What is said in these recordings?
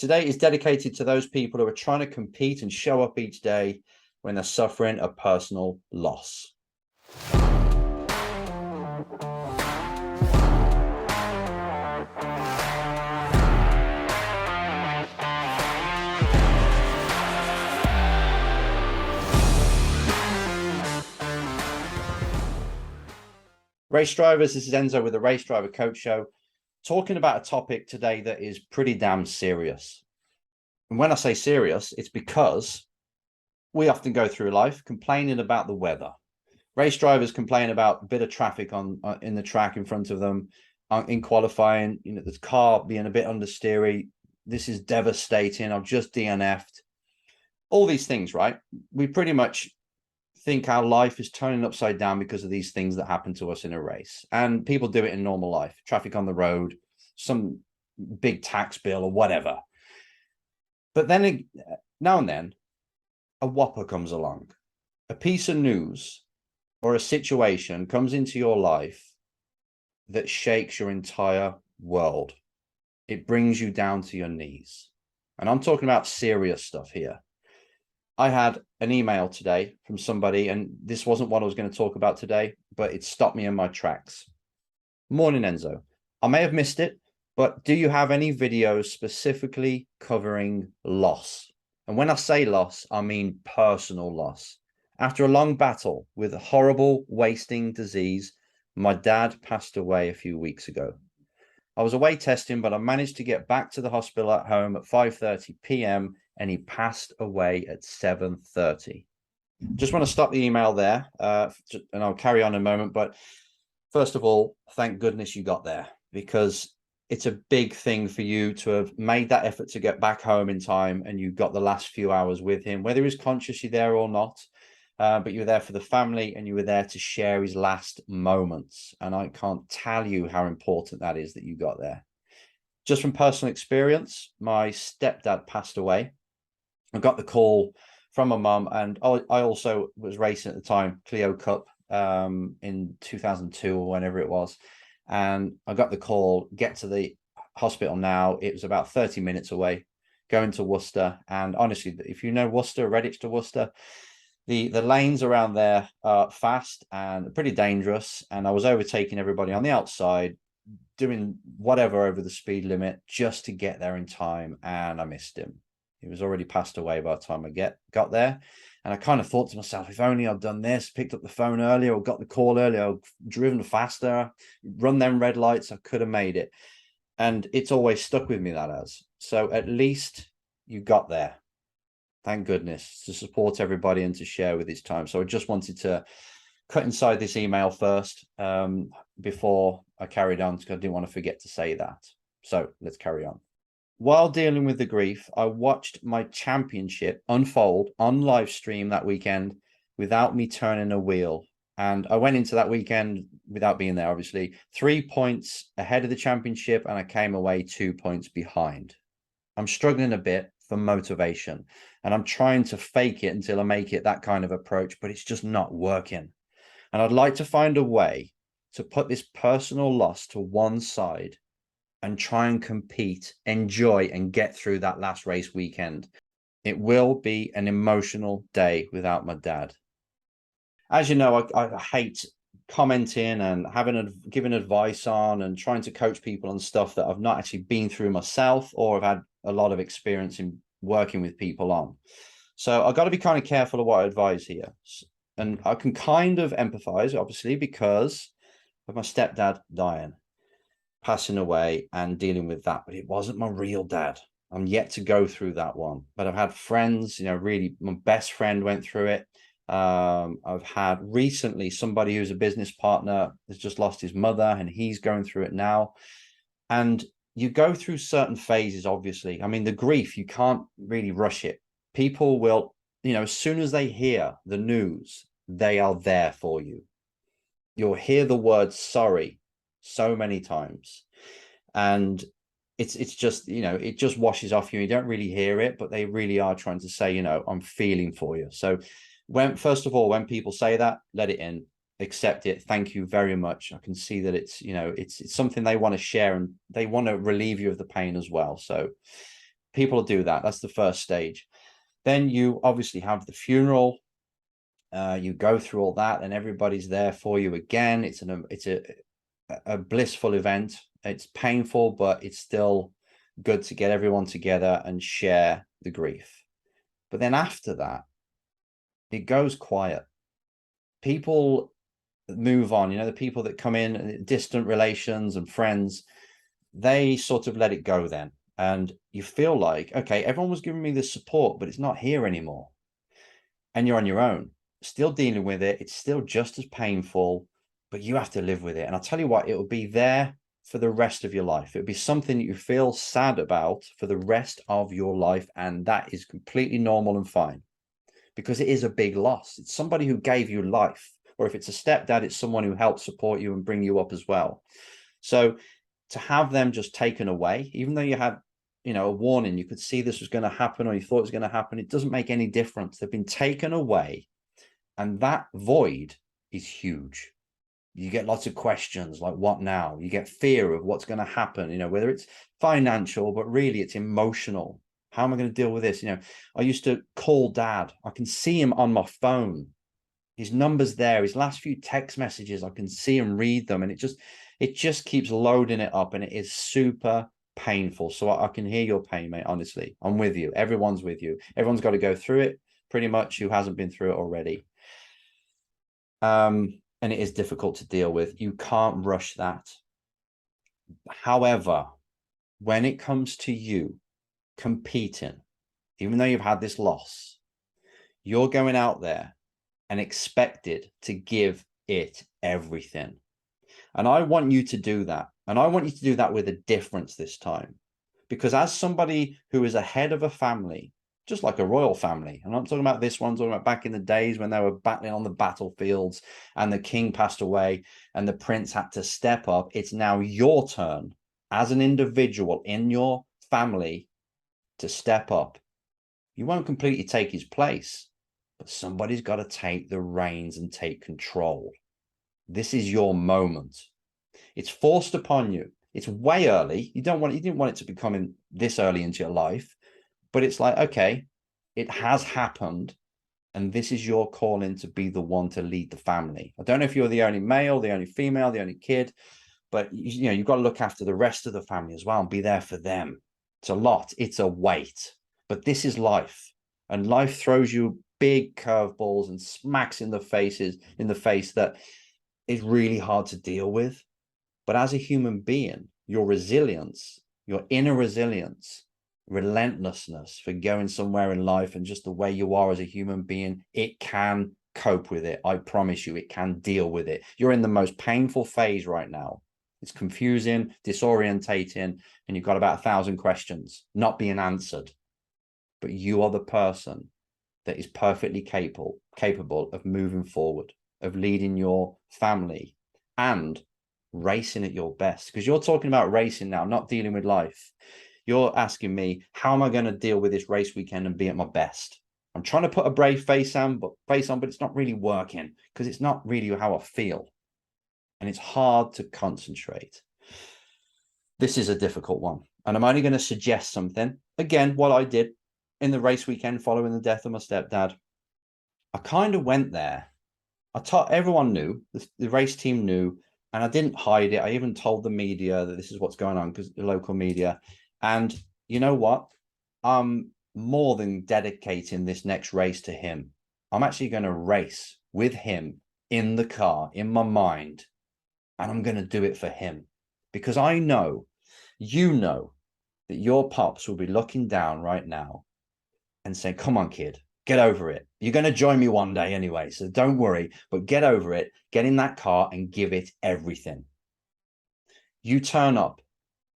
Today is dedicated to those people who are trying to compete and show up each day when they're suffering a personal loss. Race drivers, this is Enzo with the Race Driver Coach Show, talking about a topic today that is pretty damn serious. And when I say serious, it's because we often go through life complaining about the weather. Race drivers complain about a bit of traffic in the track in front of them in qualifying, the car being a bit understeery. This is devastating. I've just DNF'd. All these things, right? We pretty much think our life is turning upside down because of these things that happen to us in a race. And people do it in normal life, traffic on the road, some big tax bill or whatever. But then now and then, a whopper comes along. A piece of news or a situation comes into your life that shakes your entire world. It brings you down to your knees. And I'm talking about serious stuff here. I had an email today from somebody, and this wasn't what I was going to talk about today, but it stopped me in my tracks. Morning, Enzo. I may have missed it, but do you have any videos specifically covering loss? And when I say loss, I mean personal loss. After a long battle with a horrible wasting disease, my dad passed away a few weeks ago. I was away testing, but I managed to get back to the hospital at home at 5:30 p.m. and he passed away at 7:30. Just want to stop the email there, and I'll carry on in a moment. But first of all, thank goodness you got there, because it's a big thing for you to have made that effort to get back home in time, and you got the last few hours with him, whether he's consciously there or not. But you were there for the family, and you were there to share his last moments. And I can't tell you how important that is that you got there. Just from personal experience, my stepdad passed away. I got the call from my mum, and I also was racing at the time, Clio Cup, in 2002 or whenever it was. And I got the call, get to the hospital now. It was about 30 minutes away, going to Worcester. And honestly, if you know Worcester, Redditch to Worcester, the lanes around there are fast and pretty dangerous. And I was overtaking everybody on the outside, doing whatever over the speed limit just to get there in time. And I missed him. He was already passed away by the time I got there. And I kind of thought to myself, if only I'd done this, picked up the phone earlier or got the call earlier, or driven faster, run them red lights, I could have made it. And it's always stuck with me, that has. So at least you got there. Thank goodness, to support everybody and to share with his time. So I just wanted to cut inside this email first before I carried on, because I didn't want to forget to say that. So let's carry on. While dealing with the grief, I watched my championship unfold on live stream that weekend without me turning a wheel. And I went into that weekend without being there, obviously, 3 points ahead of the championship, and I came away 2 points behind. I'm struggling a bit for motivation, and I'm trying to fake it until I make it, that kind of approach, but it's just not working. And I'd like to find a way to put this personal loss to one side and try and compete, enjoy, and get through that last race weekend. It will be an emotional day without my dad. As you know, I hate commenting and giving advice on and trying to coach people on stuff that I've not actually been through myself, or I've had a lot of experience in working with people on. So I've got to be kind of careful of what I advise here. And I can kind of empathize, obviously, because of my stepdad dying, passing away, and dealing with that. But it wasn't my real dad. I'm yet to go through that one. But I've had friends, really, my best friend went through it. I've had recently somebody who's a business partner has just lost his mother, and he's going through it now. And you go through certain phases, obviously. I mean, the grief, you can't really rush it. People will, as soon as they hear the news, they are there for you. You'll hear the word sorry so many times, and it's just, it just washes off you. You don't really hear it, but they really are trying to say, I'm feeling for you. So first of all, when people say that, let it in, accept it. Thank you very much. I can see that it's something they want to share, and they want to relieve you of the pain as well. So people do that. That's the first stage. Then you obviously have the funeral. You go through all that, and everybody's there for you again. It's a blissful event. It's painful, but it's still good to get everyone together and share the grief. But then after that, it goes quiet. People move on. You know, the people that come in, distant relations and friends, they sort of let it go then. And you feel like, okay, everyone was giving me this support, but it's not here anymore. And you're on your own, still dealing with it. It's still just as painful, but you have to live with it. And I'll tell you what, it will be there for the rest of your life. It would be something that you feel sad about for the rest of your life. And that is completely normal and fine, because it is a big loss. It's somebody who gave you life. Or if it's a stepdad, it's someone who helped support you and bring you up as well. So to have them just taken away, even though you had, you know, a warning, you could see this was going to happen, or you thought it was going to happen, it doesn't make any difference. They've been taken away, and that void is huge. You get lots of questions like, what now? You get fear of what's going to happen, you know, whether it's financial, but really it's emotional. How am I going to deal with this? You know, I used to call dad. I can see him on my phone. His number's there. His last few text messages, I can see and read them. And it just keeps loading it up, and it is super painful. So I can hear your pain, mate. Honestly, I'm with you. Everyone's with you. Everyone's got to go through it pretty much who hasn't been through it already. And it is difficult to deal with. You can't rush that. However, when it comes to you competing, even though you've had this loss, you're going out there and expected to give it everything. And I want you to do that. And I want you to do that with a difference this time. Because as somebody who is a head of a family, just like a royal family, I'm not talking about this one, I'm talking about back in the days when they were battling on the battlefields and the king passed away and the prince had to step up. It's now your turn as an individual in your family to step up. You won't completely take his place, but somebody's got to take the reins and take control. This is your moment. It's forced upon you. It's way early. You didn't want it to be coming this early into your life, but it's like, okay, it has happened, and this is your calling to be the one to lead the family. I don't know if you're the only male, the only female, the only kid, but you know, you've got to look after the rest of the family as well and be there for them. It's a lot. It's a weight, but this is life, and life throws you big curveballs and smacks in the face that is really hard to deal with. But as a human being, your resilience, your inner resilience, relentlessness for going somewhere in life, and just the way you are as a human being, it can cope with it. I promise you, it can deal with it. You're in the most painful phase right now. It's confusing, disorientating, and you've got about 1,000 questions not being answered. But you are the person that is perfectly capable of moving forward, of leading your family and racing at your best. Because you're talking about racing now, not dealing with life. You're asking me, how am I going to deal with this race weekend and be at my best? I'm trying to put a brave face on, but it's not really working, because it's not really how I feel. And it's hard to concentrate. This is a difficult one. And I'm only going to suggest something. Again, what I did in the race weekend following the death of my stepdad, I kind of went there. Everyone knew, the race team knew, and I didn't hide it. I even told the media that this is what's going on, because the local media. And you know what? I'm more than dedicating this next race to him. I'm actually going to race with him in the car, in my mind, and I'm going to do it for him, because I know, you know, that your pops will be looking down right now and saying, come on, kid, get over it. You're going to join me one day anyway, so don't worry, but get over it, get in that car and give it everything. You turn up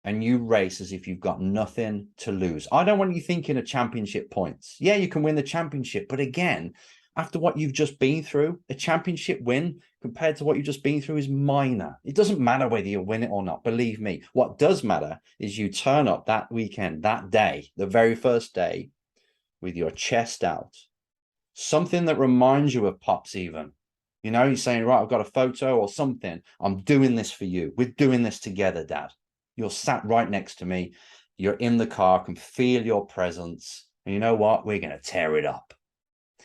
and you race as if you've got nothing to lose. I don't want you thinking of championship points. Yeah, you can win the championship, but again, after what you've just been through, a championship win compared to what you've just been through is minor. It doesn't matter whether you win it or not, believe me. What does matter is you turn up that weekend, that day, the very first day, with your chest out. Something that reminds you of Pops even. You know, he's saying, right, I've got a photo or something. I'm doing this for you. We're doing this together, Dad. You're sat right next to me. You're in the car, can feel your presence. And you know what? We're going to tear it up.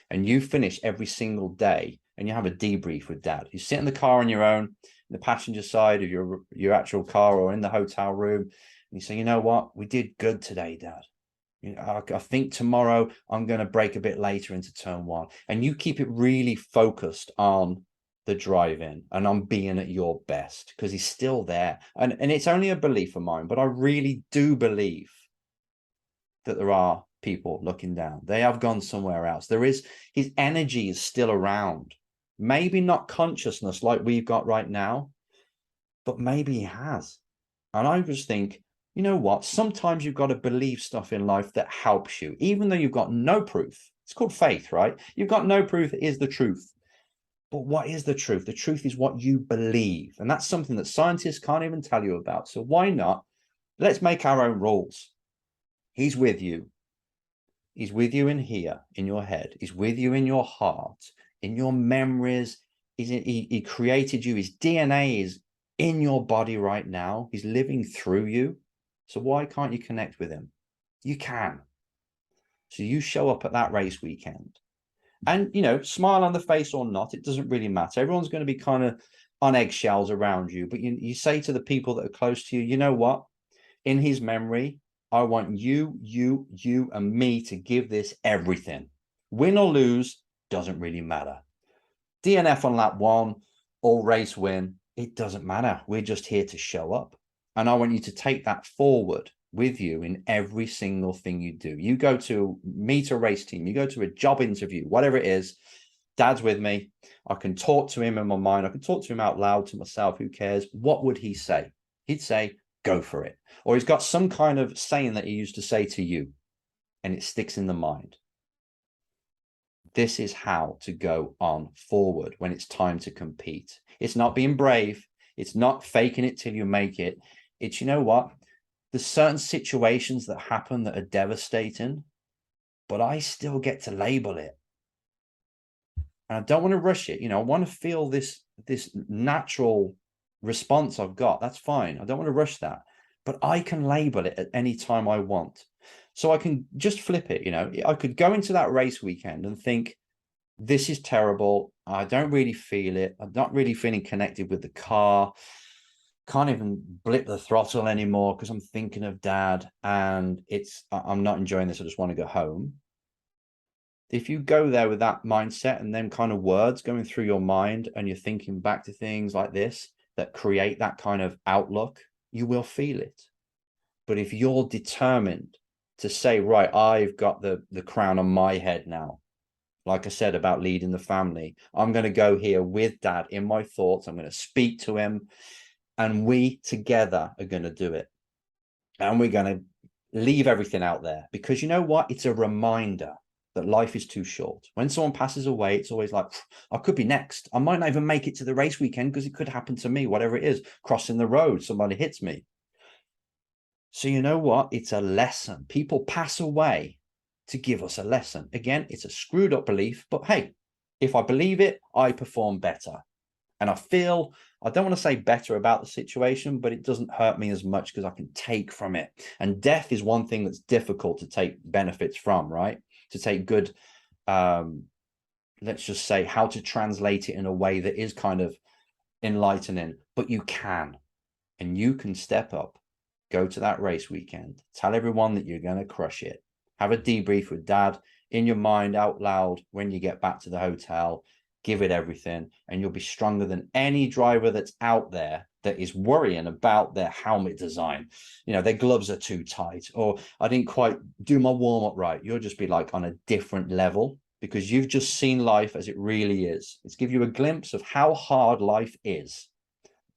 And you finish every single day and you have a debrief with dad. You sit in the car on your own, in the passenger side of your actual car or in the hotel room. And you say, you know what? We did good today, dad. You know, I think tomorrow I'm going to break a bit later into turn one. And you keep it really focused on the drive-in and on being at your best, because he's still there. And it's only a belief of mine, but I really do believe that there are people looking down. They have gone somewhere else. There is, his energy is still around. Maybe not consciousness like we've got right now, but maybe he has. And I just think, you know what? Sometimes you've got to believe stuff in life that helps you, even though you've got no proof. It's called faith, right? You've got no proof it is the truth. But what is the truth? The truth is what you believe. And that's something that scientists can't even tell you about. So why not? Let's make our own rules. He's with you. He's with you in here, in your head. He's with you in your heart, in your memories. He created you. His DNA is in your body right now. He's living through you. So why can't you connect with him? You can. So you show up at that race weekend. And, you know, smile on the face or not, it doesn't really matter. Everyone's going to be kind of on eggshells around you. But you say to the people that are close to you, you know what? In his memory, I want you, and me to give this everything. Win or lose, doesn't really matter. DNF on lap one or race win, it doesn't matter. We're just here to show up. And I want you to take that forward with you in every single thing you do. You go to meet a race team, you go to a job interview, whatever it is, dad's with me. I can talk to him in my mind. I can talk to him out loud to myself. Who cares? What would he say? He'd say, go for it. Or he's got some kind of saying that he used to say to you, and it sticks in the mind. This is how to go on forward when it's time to compete. It's not being brave. It's not faking it till you make it. It's, you know what? There's certain situations that happen that are devastating, but I still get to label it. And I don't want to rush it. You know, I want to feel this natural response I've got. That's fine. I don't want to rush that, but I can label it at any time I want. So I can just flip it. You know, I could go into that race weekend and think, this is terrible. I don't really feel it. I'm not really feeling connected with the car. Can't even blip the throttle anymore because I'm thinking of dad, and I'm not enjoying this. I just want to go home. If you go there with that mindset and then kind of words going through your mind, and you're thinking back to things like this that create that kind of outlook, you will feel it. But if you're determined to say, right, I've got the crown on my head now, like I said about leading the family, I'm going to go here with dad in my thoughts. I'm going to speak to him, and we together are going to do it. And we're going to leave everything out there, because you know what? It's a reminder that life is too short. When someone passes away, it's always like, I could be next. I might not even make it to the race weekend because it could happen to me, whatever it is, crossing the road, somebody hits me. So you know what? It's a lesson. People pass away to give us a lesson. Again, it's a screwed up belief, but hey, if I believe it, I perform better. And I feel, I don't want to say better about the situation, but it doesn't hurt me as much because I can take from it. And death is one thing that's difficult to take benefits from, right? To take good, let's just say, how to translate it in a way that is kind of enlightening, but you can. And you can step up, go to that race weekend, tell everyone that you're going to crush it, have a debrief with dad in your mind out loud when you get back to the hotel, give it everything, and you'll be stronger than any driver that's out there that is worrying about their helmet design. You know, their gloves are too tight, or I didn't quite do my warm-up right. You'll just be like on a different level because you've just seen life as it really is. It's give you a glimpse of how hard life is.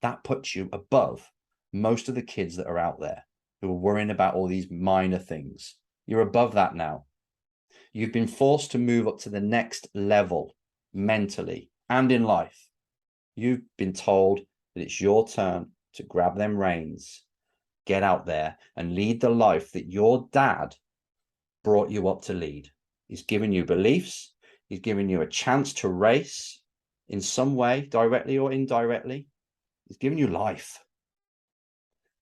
That puts you above most of the kids that are out there who are worrying about all these minor things. You're above that now. You've been forced to move up to the next level mentally and in life. You've been told that it's your turn to grab them reins, get out there and lead the life that your dad brought you up to lead. He's given you beliefs. He's given you a chance to race in some way, directly or indirectly. He's given you life.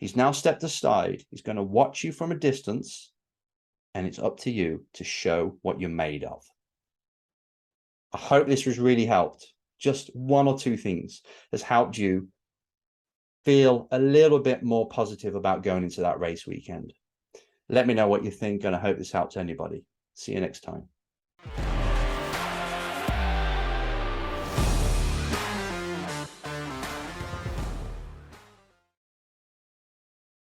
He's now stepped aside. He's going to watch you from a distance, and it's up to you to show what you're made of. I hope this has really helped. Just one or two things has helped you feel a little bit more positive about going into that race weekend. Let me know what you think, and I hope this helps anybody. See you next time.